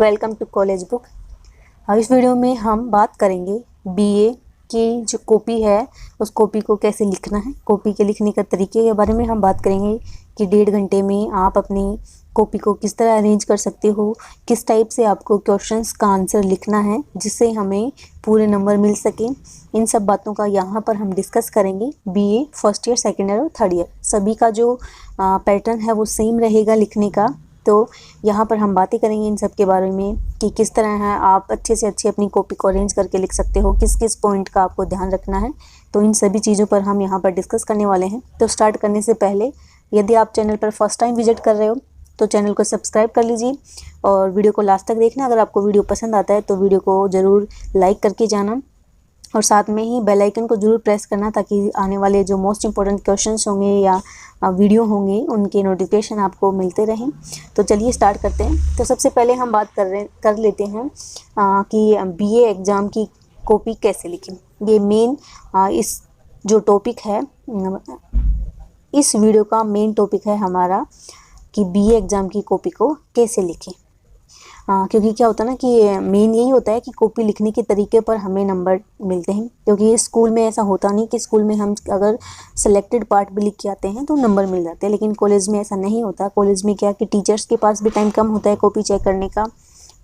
Welcome to college book. इस video में हम बात करेंगे बीए की जो कॉपी है उस कॉपी को कैसे लिखना है। कॉपी के लिखने का तरीके के बारे में हम बात करेंगे कि 1.5 घंटे में आप अपनी कॉपी को किस तरह अरेंज कर सकते हो, किस टाइप से आपको क्वेश्चंस का आंसर लिखना है जिससे हमें पूरे नंबर मिल सके। इन सब बातों का यहाँ पर हम डिस्कस करेंगे। BA first year, second year और थर्ड ईयर सभी का जो पैटर्न है वो सेम रहेगा लिखने का। तो यहाँ पर हम बातें करेंगे इन सब के बारे में कि किस तरह है आप अच्छे से अच्छे अपनी कॉपी को अरेंज करके लिख सकते हो, किस किस पॉइंट का आपको ध्यान रखना है। तो इन सभी चीज़ों पर हम यहाँ पर डिस्कस करने वाले हैं। तो स्टार्ट करने से पहले यदि आप चैनल पर फर्स्ट टाइम विजिट कर रहे हो तो चैनल को सब्सक्राइब कर लीजिए और वीडियो को लास्ट तक देखना। अगर आपको वीडियो पसंद आता है तो वीडियो को ज़रूर लाइक करके जाना और साथ में ही बेल आइकन को ज़रूर प्रेस करना ताकि आने वाले जो मोस्ट इम्पोर्टेंट क्वेश्चंस होंगे या वीडियो होंगे उनके नोटिफिकेशन आपको मिलते रहें। तो चलिए स्टार्ट करते हैं। तो सबसे पहले हम बात कर लेते हैं कि बीए एग्ज़ाम की कॉपी कैसे लिखें। ये मेन इस जो टॉपिक है, इस वीडियो का मेन टॉपिक है हमारा कि बीए एग्ज़ाम की कॉपी को कैसे लिखें। क्योंकि क्या होता है ना कि मेन यही होता है कि कॉपी लिखने के तरीके पर हमें नंबर मिलते हैं। क्योंकि स्कूल में ऐसा होता नहीं कि स्कूल में हम अगर सेलेक्टेड पार्ट भी लिख के आते हैं तो नंबर मिल जाते हैं, लेकिन कॉलेज में ऐसा नहीं होता। कॉलेज में क्या कि टीचर्स के पास भी टाइम कम होता है कॉपी चेक करने का।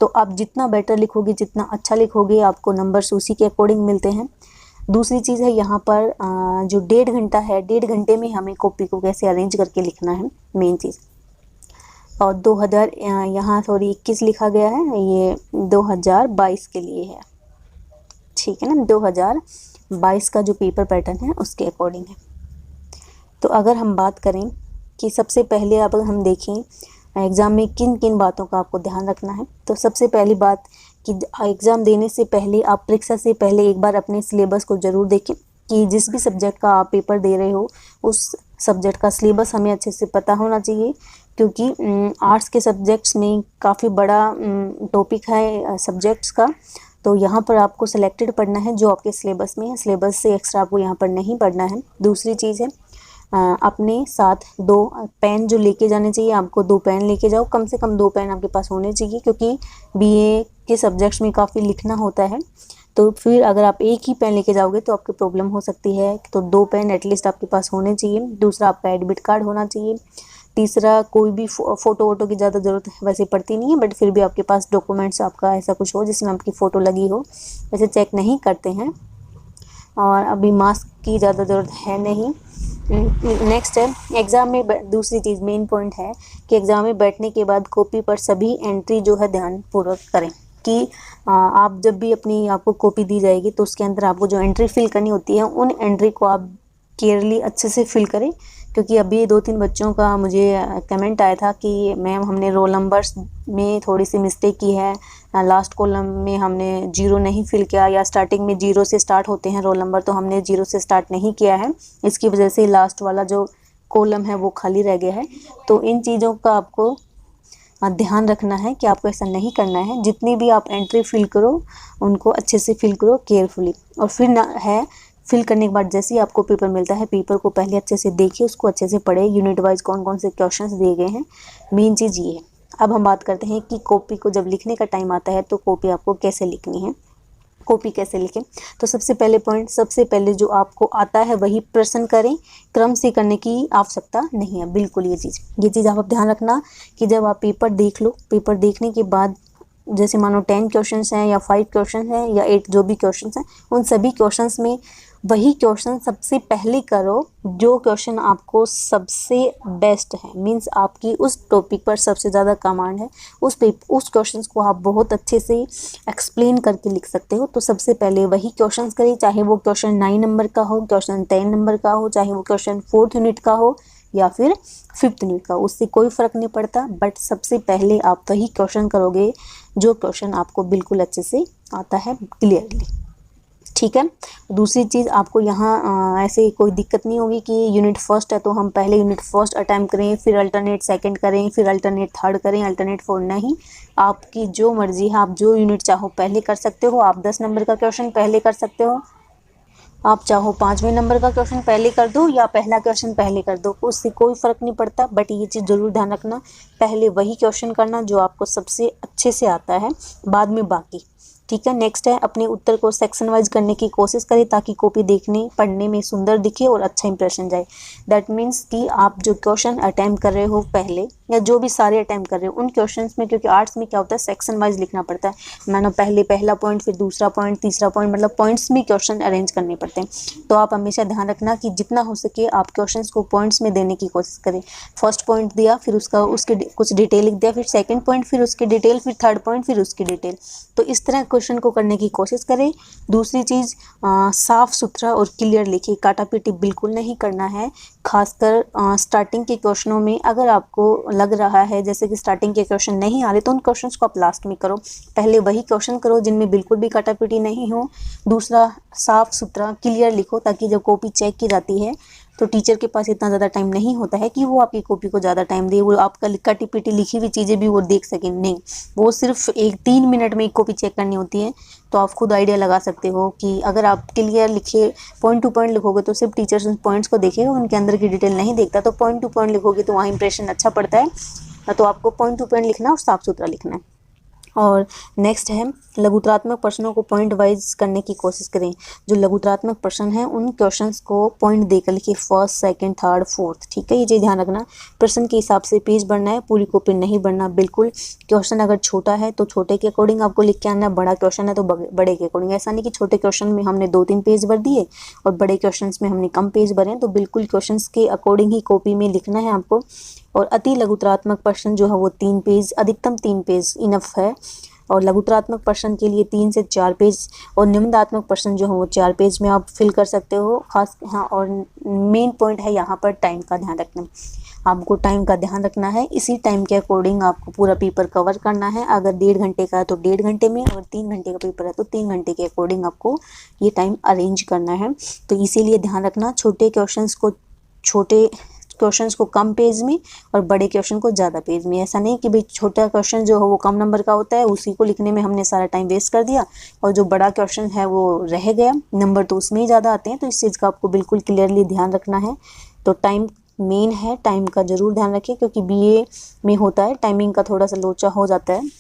तो आप जितना बेटर लिखोगे, जितना अच्छा लिखोगे, आपको नंबर्स उसी के अकॉर्डिंग मिलते हैं। दूसरी चीज़ है यहाँ पर जो 1.5 घंटा है, 1.5 घंटे में हमें कॉपी को कैसे अरेंज करके लिखना है, मेन चीज़। और 2000 यहाँ सॉरी 21 लिखा गया है, ये 2022 के लिए है, ठीक है ना। 2022 का जो पेपर पैटर्न है उसके अकॉर्डिंग है। तो अगर हम बात करें कि सबसे पहले अब हम देखें एग्ज़ाम में किन किन बातों का आपको ध्यान रखना है, तो सबसे पहली बात कि एग्ज़ाम देने से पहले, आप परीक्षा से पहले एक बार अपने सिलेबस को ज़रूर देखें कि जिस भी सब्जेक्ट का आप पेपर दे रहे हो उस सब्जेक्ट का सिलेबस हमें अच्छे से पता होना चाहिए। क्योंकि आर्ट्स के सब्जेक्ट्स में काफ़ी बड़ा टॉपिक है सब्जेक्ट्स का। तो यहाँ पर आपको सिलेक्टेड पढ़ना है जो आपके सिलेबस में है, सिलेबस से एक्स्ट्रा आपको यहाँ पर नहीं पढ़ना है। दूसरी चीज़ है अपने साथ 2 पेन जो लेके जाने चाहिए, आपको 2 पेन लेके जाओ, कम से कम 2 पेन आपके पास होने चाहिए। क्योंकि बीए के सब्जेक्ट्स में काफ़ी लिखना होता है, तो फिर अगर आप एक ही पेन लेके जाओगे तो आपकी प्रॉब्लम हो सकती है। तो 2 पेन एटलीस्ट आपके पास होने चाहिए। दूसरा, आपका एडमिट कार्ड होना चाहिए। तीसरा, कोई भी फ़ोटो वोटो की ज़्यादा ज़रूरत वैसे पड़ती नहीं है, बट फिर भी आपके पास डॉक्यूमेंट्स आपका ऐसा कुछ हो जिसमें आपकी फ़ोटो लगी हो, वैसे चेक नहीं करते हैं। और अभी मास्क की ज़्यादा ज़रूरत है नहीं। नेक्स्ट है एग्ज़ाम में दूसरी चीज़, मेन पॉइंट है कि एग्ज़ाम में बैठने के बाद कॉपी पर सभी एंट्री जो है ध्यानपूर्वक करें। कि आप जब भी अपनी आपको कॉपी दी जाएगी तो उसके अंदर आपको जो एंट्री फिल करनी होती है उन एंट्री को आप केयरली अच्छे से फिल करें। क्योंकि अभी 2-3 बच्चों का मुझे कमेंट आया था कि मैम हमने रोल नंबर्स में थोड़ी सी मिस्टेक की है, लास्ट कॉलम में हमने 0 नहीं फिल किया, या स्टार्टिंग में 0 से स्टार्ट होते हैं रोल नंबर तो हमने 0 से स्टार्ट नहीं किया है, इसकी वजह से लास्ट वाला जो कॉलम है वो खाली रह गया है। तो इन चीज़ों का आपको ध्यान रखना है कि आपको ऐसा नहीं करना है। जितनी भी आप एंट्री फिल करो उनको अच्छे से फिल करो केयरफुली। और फिर ना है फिल करने के बाद जैसे ही आपको पेपर मिलता है, पेपर को पहले अच्छे से देखिए, उसको अच्छे से पढ़े, यूनिट वाइज कौन कौन से क्वेश्चंस दिए गए हैं, मेन चीज़ ये है। अब हम बात करते हैं कि कॉपी को जब लिखने का टाइम आता है तो कॉपी आपको कैसे लिखनी है, कॉपी कैसे लिखें। तो सबसे पहले पॉइंट, सबसे पहले जो आपको आता है वही प्रश्न करें, क्रम से करने की आवश्यकता नहीं है बिल्कुल। ये चीज़ आप ध्यान रखना कि जब आप पेपर देख लो, पेपर देखने के बाद जैसे मानो 10 क्वेश्चंस हैं या 5 क्वेश्चन हैं या 8 जो भी क्वेश्चंस हैं, उन सभी क्वेश्चंस में वही क्वेश्चन सबसे पहले करो जो क्वेश्चन आपको सबसे बेस्ट है, मींस आपकी उस टॉपिक पर सबसे ज़्यादा कमांड है, उस क्वेश्चंस को आप बहुत अच्छे से एक्सप्लेन करके लिख सकते हो। तो सबसे पहले वही क्वेश्चंस करिए, चाहे वो क्वेश्चन 9 नंबर का हो, क्वेश्चन 10 नंबर का हो, चाहे वो क्वेश्चन 4th यूनिट का हो या फिर 5th यूनिट का, उससे कोई फ़र्क नहीं पड़ता। बट सबसे पहले आप वही क्वेश्चन करोगे जो क्वेश्चन आपको बिल्कुल अच्छे से आता है क्लियरली, ठीक है। दूसरी चीज़, आपको यहाँ ऐसे कोई दिक्कत नहीं होगी कि यूनिट फर्स्ट है तो हम पहले यूनिट फर्स्ट अटैम्प्ट करें, फिर अल्टरनेट सेकंड करें, फिर अल्टरनेट थर्ड करें, अल्टरनेट फोर्थ नहीं। आपकी जो मर्जी है, आप जो यूनिट चाहो पहले कर सकते हो। आप 10 नंबर का क्वेश्चन पहले कर सकते हो, आप चाहो 5वें नंबर का क्वेश्चन पहले कर दो या पहला क्वेश्चन पहले कर दो, उससे कोई फ़र्क नहीं पड़ता। बट ये चीज़ ज़रूर ध्यान रखना, पहले वही क्वेश्चन करना जो आपको सबसे अच्छे से आता है, बाद में बाकी। ठीक है। नेक्स्ट है, अपने उत्तर को सेक्शन वाइज करने की कोशिश करें ताकि कॉपी देखने पढ़ने में सुंदर दिखे और अच्छा इंप्रेशन जाए। दैट मीन्स कि आप जो क्वेश्चन अटैम्प्ट कर रहे हो पहले, या जो भी सारे अटैम्प्ट कर रहे हो उन क्वेश्चंस में, क्योंकि आर्ट्स में क्या होता है सेक्शन वाइज लिखना पड़ता है, मानो पहले पहला पॉइंट, फिर दूसरा पॉइंट, तीसरा पॉइंट, मतलब पॉइंट्स में क्वेश्चन अरेंज करने पड़ते हैं। तो आप हमेशा ध्यान रखना कि जितना हो सके आप क्वेश्चंस को पॉइंट्स में देने की कोशिश करें। फर्स्ट पॉइंट दिया, फिर उसके कुछ डिटेल लिख दिया, फिर सेकंड पॉइंट, फिर उसकी डिटेल, फिर थर्ड पॉइंट, फिर उसकी डिटेल। तो इस तरह क्वेश्चन को करने की कोशिश करें। दूसरी चीज़, साफ सुथरा और क्लियर लिखिए, काटा पीटी बिल्कुल नहीं करना है। खासकर स्टार्टिंग के क्वेश्चनों में अगर आपको लग रहा है जैसे कि स्टार्टिंग के क्वेश्चन नहीं आ रहे, तो उन क्वेश्चंस को आप लास्ट में करो। पहले वही क्वेश्चन करो जिनमें बिल्कुल भी काटा पीटी नहीं हो। दूसरा, साफ सुथरा क्लियर लिखो ताकि जब कॉपी चेक की जाती है तो टीचर के पास इतना ज़्यादा टाइम नहीं होता है कि वो आपकी कॉपी को ज़्यादा टाइम दे, वो आपका काटी पीटी लिखी हुई चीज़ें भी वो देख सकें। नहीं, वो सिर्फ 3 मिनट में एक कॉपी चेक करनी होती है। तो आप खुद आइडिया लगा सकते हो कि अगर आप क्लियर लिखे, पॉइंट टू पॉइंट लिखोगे तो सिर्फ टीचर्स उन पॉइंट्स को देखेगा, उनके अंदर की डिटेल नहीं देखता। तो पॉइंट टू पॉइंट लिखोगे तो वहाँ इंप्रेशन अच्छा पड़ता है। तो आपको पॉइंट टू पॉइंट लिखना और साफ सुथरा लिखना है। और नेक्स्ट है, लघुत्रात्मक प्रश्नों को पॉइंट वाइज करने की कोशिश करें। जो लघुत्रात्मक प्रश्न है उन क्वेश्चंस को पॉइंट देकर लिखिए, फर्स्ट, सेकंड, थर्ड, फोर्थ। ठीक है, ये चीज़ ध्यान रखना। प्रश्न के हिसाब से पेज भरना है, पूरी कॉपी नहीं भरना बिल्कुल। क्वेश्चन अगर छोटा है तो छोटे के अकॉर्डिंग आपको लिख के आना है, बड़ा क्वेश्चन है तो बड़े के अकॉर्डिंग। ऐसा नहीं कि छोटे क्वेश्चन में हमने 2-3 पेज भर दिए और बड़े क्वेश्चन में हमने कम पेज भरे। तो बिल्कुल क्वेश्चन के अकॉर्डिंग ही कॉपी में लिखना है आपको। और अति लघुत्रात्मक प्रश्न जो है वो 3 पेज, अधिकतम 3 पेज इनफ है। और लघुत्रात्मक प्रश्न के लिए 3 से 4 पेज, और निम्नात्मक प्रश्न जो है वो 4 पेज में आप फिल कर सकते हो। खास हाँ, और मेन पॉइंट है यहाँ पर टाइम का ध्यान रखना। आपको टाइम का ध्यान रखना है, इसी टाइम के अकॉर्डिंग आपको पूरा पेपर कवर करना है। अगर 1.5 घंटे का है तो 1.5 घंटे में, अगर 3 घंटे का पेपर है तो 3 घंटे के अकॉर्डिंग आपको ये टाइम अरेंज करना है। तो इसीलिए ध्यान रखना, छोटे क्वेश्चंस को कम पेज में और बड़े क्वेश्चन को ज़्यादा पेज में। ऐसा नहीं कि भाई छोटा क्वेश्चन जो है वो कम नंबर का होता है, उसी को लिखने में हमने सारा टाइम वेस्ट कर दिया, और जो बड़ा क्वेश्चन है वो रह गया, नंबर तो उसमें ही ज़्यादा आते हैं। तो इस चीज़ का आपको बिल्कुल क्लियरली ध्यान रखना है। तो टाइम मेन है, टाइम का ज़रूर ध्यान रखिए, क्योंकि BA में होता है टाइमिंग का थोड़ा सा लोचा हो जाता है,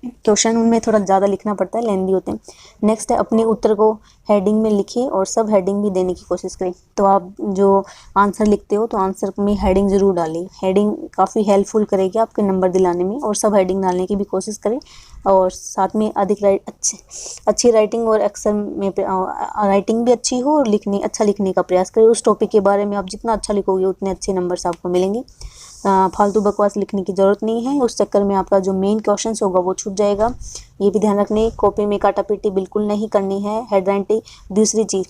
क्वेश्चन उनमें थोड़ा ज़्यादा लिखना पड़ता है, लेंदी होते हैं। नेक्स्ट है, अपने उत्तर को हेडिंग में लिखिए और सब हेडिंग भी देने की कोशिश करें। तो आप जो आंसर लिखते हो तो आंसर में हेडिंग ज़रूर डालें, हेडिंग काफ़ी हेल्पफुल करेगी आपके नंबर दिलाने में। और सब हेडिंग डालने की भी कोशिश करें, और साथ में अच्छी राइटिंग और अक्षर में राइटिंग भी अच्छी हो और अच्छा लिखने का प्रयास करें। उस टॉपिक के बारे में आप जितना अच्छा लिखोगे उतने अच्छे नंबर्स आपको मिलेंगे। फालतू बकवास लिखने की ज़रूरत नहीं है, उस चक्कर में आपका जो मेन क्वेश्चन होगा वो छूट जाएगा। ये भी ध्यान रखने, कॉपी में काटा पीटी बिल्कुल नहीं करनी है। हेड राइटिंग, दूसरी चीज़,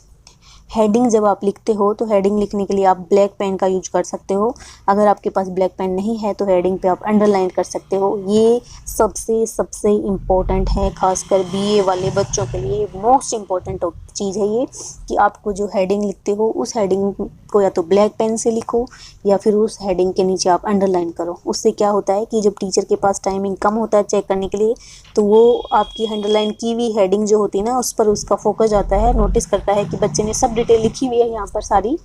हेडिंग जब आप लिखते हो तो हेडिंग लिखने के लिए आप ब्लैक पेन का यूज कर सकते हो। अगर आपके पास ब्लैक पेन नहीं है तो हेडिंग पे आप अंडरलाइन कर सकते हो। ये सबसे इम्पोर्टेंट है, खासकर BA वाले बच्चों के लिए मोस्ट इम्पोर्टेंट चीज़ है ये, कि आपको जो हेडिंग लिखते हो उस हेडिंग को या तो ब्लैक पेन से लिखो या फिर उस हेडिंग के नीचे आप अंडरलाइन करो। उससे क्या होता है कि जब टीचर के पास टाइमिंग कम होता है चेक करने के लिए, तो वो आपकी अंडरलाइन की हुई हेडिंग जो होती है ना, उस पर उसका फोकस जाता है, नोटिस करता है कि बच्चे ने सब डिटेल लिखी हुई है यहाँ पर सारी,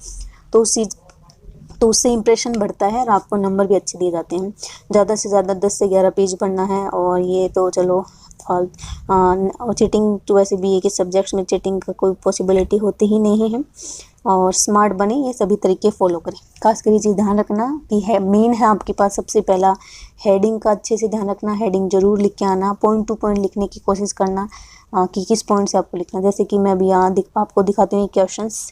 तो उससे इंप्रेशन बढ़ता है और आपको नंबर भी अच्छे दिए जाते हैं। ज़्यादा से ज़्यादा 10 से 11 पेज पढ़ना है। और ये तो चलो और चीटिंग तो वैसे BA के सब्जेक्ट्स में चीटिंग का कोई पॉसिबिलिटी होती ही नहीं है। और स्मार्ट बने, ये सभी तरीके फॉलो करें। खासकर ये चीज़ ध्यान रखना कि है मेन है आपके पास सबसे पहला हेडिंग का अच्छे से ध्यान रखना, हेडिंग जरूर लिख के आना, पॉइंट टू पॉइंट लिखने की कोशिश करना कि किस पॉइंट से आपको लिखना। जैसे कि मैं अभी यहाँ आपको दिखाती हूँ क्वेश्चंस।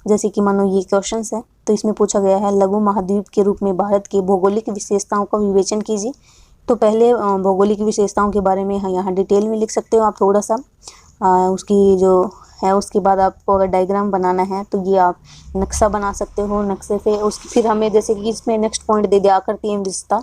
जैसे कि मानो ये क्वेश्चंस है, तो इसमें पूछा गया है लघु महाद्वीप के रूप में भारत की भौगोलिक विशेषताओं का विवेचन कीजिए। तो पहले भौगोलिक विशेषताओं के बारे में यहाँ डिटेल में लिख सकते हो आप थोड़ा सा, उसकी जो है। उसके बाद आपको अगर डायग्राम बनाना है तो ये आप नक्शा बना सकते हो। नक्शे से फिर हमें जैसे कि इसमें नेक्स्ट पॉइंट दे दिया आकृति एवं विस्तार,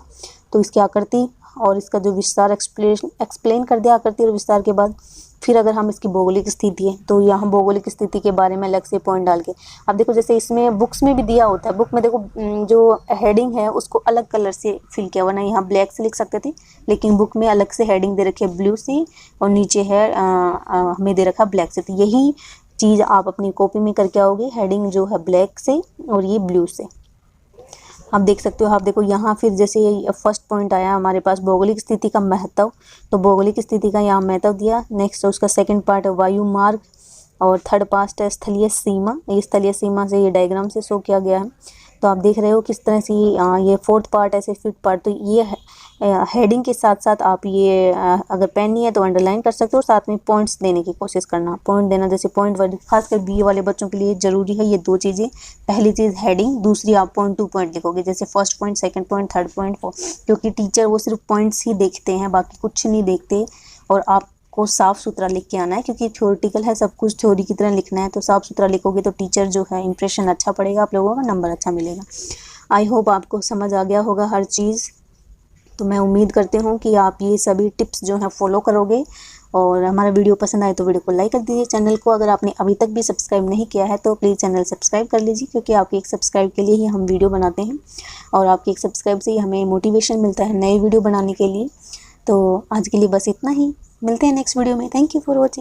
तो इसकी आकृति और इसका जो विस्तार एक्सप्लेन कर दिया आकृति और विस्तार के बाद। फिर अगर हम इसकी भौगोलिक स्थिति है तो यहाँ भौगोलिक स्थिति के बारे में अलग से पॉइंट डाल के, अब देखो जैसे इसमें बुक्स में भी दिया होता है, बुक में देखो जो हेडिंग है उसको अलग कलर से फिल किया, वरना यहाँ ब्लैक से लिख सकते थे, लेकिन बुक में अलग से हेडिंग दे रखी है ब्लू से, और नीचे है हमें दे रखा ब्लैक से। तो यही चीज़ आप अपनी कॉपी में करके आओगे। हेडिंग जो है ब्लैक से और ये ब्लू से। आप देख सकते हो, आप देखो यहाँ फिर जैसे फर्स्ट पॉइंट आया हमारे पास भौगोलिक स्थिति का महत्व, तो भौगोलिक स्थिति का यहाँ महत्व दिया। नेक्स्ट उसका सेकंड पार्ट है वायु मार्ग, और थर्ड पार्ट है स्थलीय सीमा। ये स्थलीय सीमा से ये डायग्राम से शो किया गया है। तो आप देख रहे हो किस तरह से ये फोर्थ पार्ट है, फिफ्थ पार्ट। तो ये हेडिंग के साथ साथ आप ये अगर पेन नहीं है तो अंडरलाइन कर सकते हो, साथ में पॉइंट्स देने की कोशिश करना। पॉइंट देना, जैसे पॉइंट वर्ड खासकर बी वाले बच्चों के लिए ज़रूरी है ये दो चीज़ें। पहली चीज़ हेडिंग, दूसरी आप पॉइंट टू पॉइंट लिखोगे, जैसे first point, second point, third point, क्योंकि टीचर वो सिर्फ पॉइंट्स ही देखते हैं, बाकी कुछ नहीं देखते। और आपको साफ़ सुथरा लिख के आना है, क्योंकि थ्योरेटिकल है, सब कुछ थ्योरी की तरह लिखना है। तो साफ़ सुथरा लिखोगे तो टीचर जो है इंप्रेशन अच्छा पड़ेगा, आप लोगों का नंबर अच्छा मिलेगा। आई होप आपको समझ आ गया होगा हर चीज़। तो मैं उम्मीद करती हूँ कि आप ये सभी टिप्स जो हैं फॉलो करोगे। और हमारा वीडियो पसंद आए तो वीडियो को लाइक कर दीजिए। चैनल को अगर आपने अभी तक भी सब्सक्राइब नहीं किया है तो प्लीज़ चैनल सब्सक्राइब कर लीजिए, क्योंकि आपके एक सब्सक्राइब के लिए ही हम वीडियो बनाते हैं, और आपके एक सब्सक्राइब से ही हमें मोटिवेशन मिलता है नए वीडियो बनाने के लिए। तो आज के लिए बस इतना ही, मिलते हैं नेक्स्ट वीडियो में। Thank you for watching.